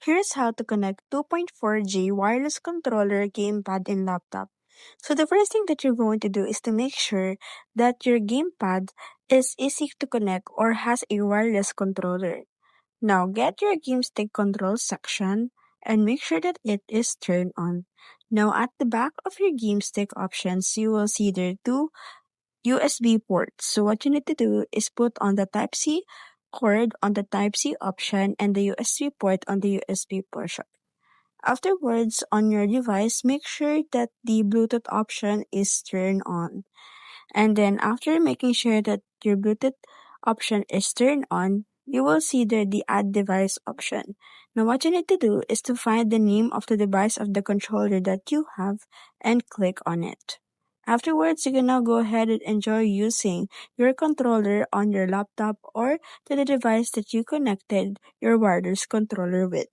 Here's how to connect 2.4G wireless controller gamepad in laptop. So the first thing that you're going to do is to make sure that your gamepad is easy to connect or has a wireless controller. Now get your game stick control section and make sure that it is turned on. Now at the back of your game stick options, you will see there are two USB ports. So what you need to do is put on the Type-C cord on the Type-C option and the USB port on the USB portion. Afterwards, on your device, make sure that the Bluetooth option is turned on. And then after making sure that your Bluetooth option is turned on, you will see there the add device option. Now what you need to do is to find the name of the device of the controller that you have and click on it. Afterwards, you can now go ahead and enjoy using your controller on your laptop or to the device that you connected your wireless controller with.